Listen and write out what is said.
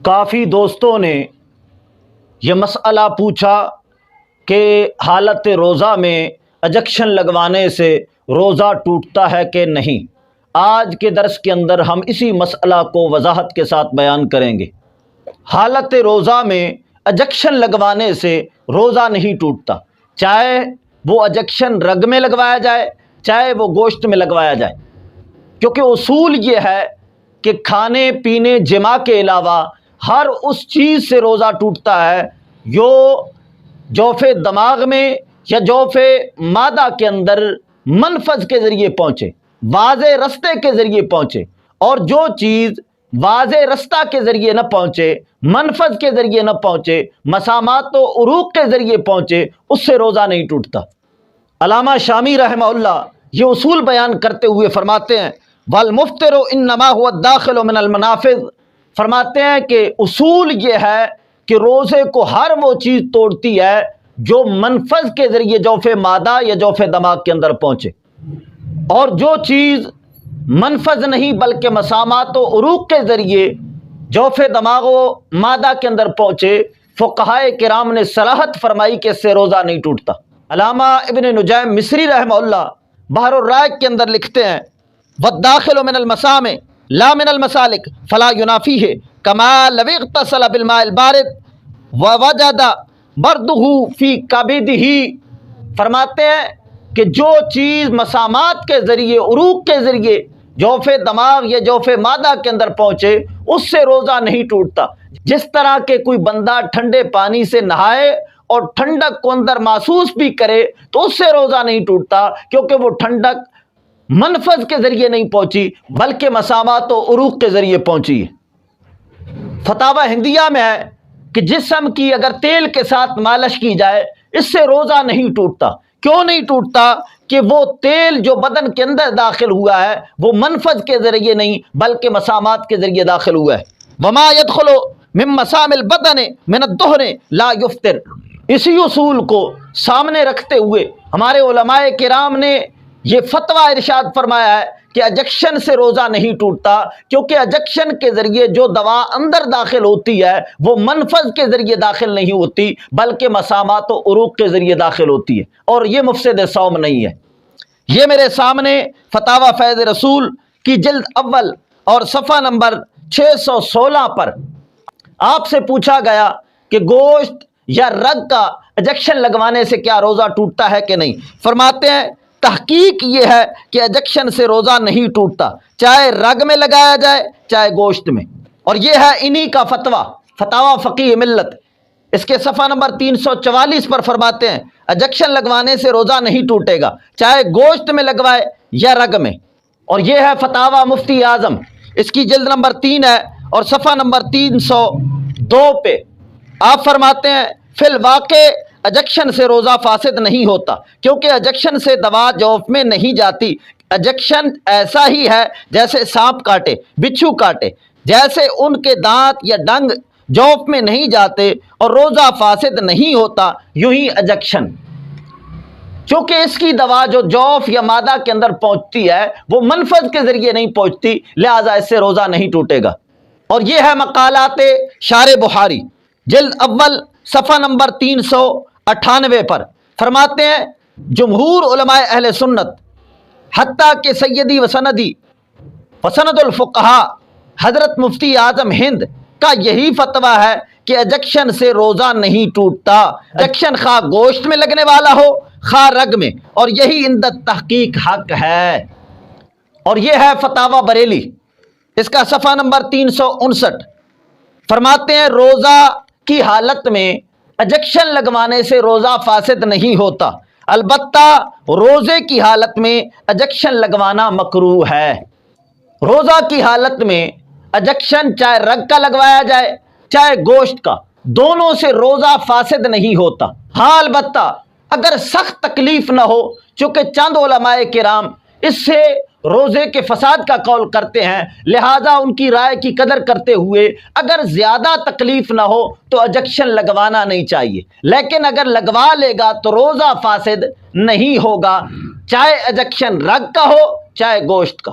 کافی دوستوں نے یہ مسئلہ پوچھا کہ حالت روزہ میں انجیکشن لگوانے سے روزہ ٹوٹتا ہے کہ نہیں۔ آج کے درس کے اندر ہم اسی مسئلہ کو وضاحت کے ساتھ بیان کریں گے۔ حالت روزہ میں انجیکشن لگوانے سے روزہ نہیں ٹوٹتا، چاہے وہ انجیکشن رگ میں لگوایا جائے چاہے وہ گوشت میں لگوایا جائے، کیونکہ اصول یہ ہے کہ کھانے پینے جماع کے علاوہ ہر اس چیز سے روزہ ٹوٹتا ہے جو جوف دماغ میں یا جوف معدہ کے اندر منفذ کے ذریعے پہنچے، واضح رستے کے ذریعے پہنچے، اور جو چیز واضح رستہ کے ذریعے نہ پہنچے، منفذ کے ذریعے نہ پہنچے، مسامات و عروق کے ذریعے پہنچے، اس سے روزہ نہیں ٹوٹتا۔ علامہ شامی رحمہ اللہ یہ اصول بیان کرتے ہوئے فرماتے ہیں والمفطر انما هو الداخل من المنافذ، فرماتے ہیں کہ اصول یہ ہے کہ روزے کو ہر وہ چیز توڑتی ہے جو منفذ کے ذریعے جوف معدہ یا جوف دماغ کے اندر پہنچے، اور جو چیز منفذ نہیں بلکہ مسامات و عروق کے ذریعے جوف دماغ و معدہ کے اندر پہنچے، فقہائے کرام نے صراحت فرمائی کہ اس سے روزہ نہیں ٹوٹتا۔ علامہ ابن نجیم مصری رحمہ اللہ بحر الرائق کے اندر لکھتے ہیں والداخل من المسامع لا من المسالک فلا ینافیہ کما لو اغتسل بالماء البارد ووجد برده فی کبدہ، فرماتے ہیں کہ جو چیز مسامات کے ذریعے عروق کے ذریعے جوف دماغ یا جوف معدہ کے اندر پہنچے اس سے روزہ نہیں ٹوٹتا۔ جس طرح کہ کوئی بندہ ٹھنڈے پانی سے نہائے اور ٹھنڈک کو اندر محسوس بھی کرے تو اس سے روزہ نہیں ٹوٹتا، کیونکہ وہ ٹھنڈک منفذ کے ذریعے نہیں پہنچی بلکہ مسامات و عروق کے ذریعے پہنچی ہے۔ فتاوی ہندیہ میں ہے کہ جسم کی اگر تیل کے ساتھ مالش کی جائے اس سے روزہ نہیں ٹوٹتا۔ کیوں نہیں ٹوٹتا؟ کہ وہ تیل جو بدن کے اندر داخل ہوا ہے وہ منفذ کے ذریعے نہیں بلکہ مسامات کے ذریعے داخل ہوا ہے۔ وما يدخل من مسام البدن من الدهن لا يفطر، اسی اصول کو سامنے رکھتے ہوئے ہمارے علماء کرام نے یہ فتویٰ ارشاد فرمایا ہے کہ انجیکشن سے روزہ نہیں ٹوٹتا، کیونکہ انجیکشن کے ذریعے جو دوا اندر داخل ہوتی ہے وہ منفذ کے ذریعے داخل نہیں ہوتی بلکہ مسامات و عروق کے ذریعے داخل ہوتی ہے، اور یہ مفسد صوم نہیں ہے۔ یہ میرے سامنے فتاوی فیض رسول کی جلد اول اور صفحہ نمبر 616 پر آپ سے پوچھا گیا کہ گوشت یا رگ کا انجیکشن لگوانے سے کیا روزہ ٹوٹتا ہے کہ نہیں۔ فرماتے ہیں تحقیق یہ ہے کہ انجیکشن سے روزہ نہیں ٹوٹتا، چاہے رگ میں لگایا جائے چاہے گوشت میں، اور یہ ہے انہی کا فتویٰ فتاوی فقیہ ملت، اس کے صفحہ نمبر 344 پر فرماتے ہیں انجیکشن لگوانے سے روزہ نہیں ٹوٹے گا، چاہے گوشت میں لگوائے یا رگ میں، اور یہ ہے فتاوی مفتی اعظم، اس کی جلد نمبر 3 ہے اور صفحہ نمبر 302 پہ آپ فرماتے ہیں فی الواقع انجیکشن سے روزہ فاسد نہیں ہوتا، کیونکہ انجیکشن سے دوا جوف میں نہیں جاتی۔ انجیکشن ایسا ہی ہے جیسے سانپ کاٹے، بچھو کاٹے، جیسے ان کے دانت یا ڈنگ جوف میں نہیں جاتے اور روزہ فاسد نہیں ہوتا، یوں ہی انجیکشن چونکہ اس کی دوا جو جوف یا معدہ کے اندر پہنچتی ہے وہ منفذ کے ذریعے نہیں پہنچتی، لہذا اس سے روزہ نہیں ٹوٹے گا۔ اور یہ ہے مقالات شارح بخاری جلد اول صفحہ نمبر 398 پر، فرماتے ہیں جمہور علماء اہل سنت حتیٰ کہ سیدی وسندی وسند الفقہاء حضرت مفتی اعظم ہند کا یہی فتویٰ ہے کہ انجیکشن سے روزہ نہیں ٹوٹتا، انجیکشن خواہ گوشت میں لگنے والا ہو خواہ رگ میں، اور یہی عندت تحقیق حق ہے۔ اور یہ ہے فتاوی بریلی، اس کا صفحہ نمبر 359، فرماتے ہیں روزہ کی حالت میں انجیکشن لگوانے سے روزہ فاسد نہیں ہوتا، البتہ روزے کی حالت میں انجیکشن لگوانا مکروہ ہے۔ روزہ کی حالت میں انجیکشن چاہے رگ کا لگوایا جائے چاہے گوشت کا، دونوں سے روزہ فاسد نہیں ہوتا۔ ہاں البتہ اگر سخت تکلیف نہ ہو، چونکہ چند علماء کرام اس سے روزے کے فساد کا قول کرتے ہیں، لہذا ان کی رائے کی قدر کرتے ہوئے اگر زیادہ تکلیف نہ ہو تو انجیکشن لگوانا نہیں چاہیے، لیکن اگر لگوا لے گا تو روزہ فاسد نہیں ہوگا، چاہے انجیکشن رگ کا ہو چاہے گوشت کا۔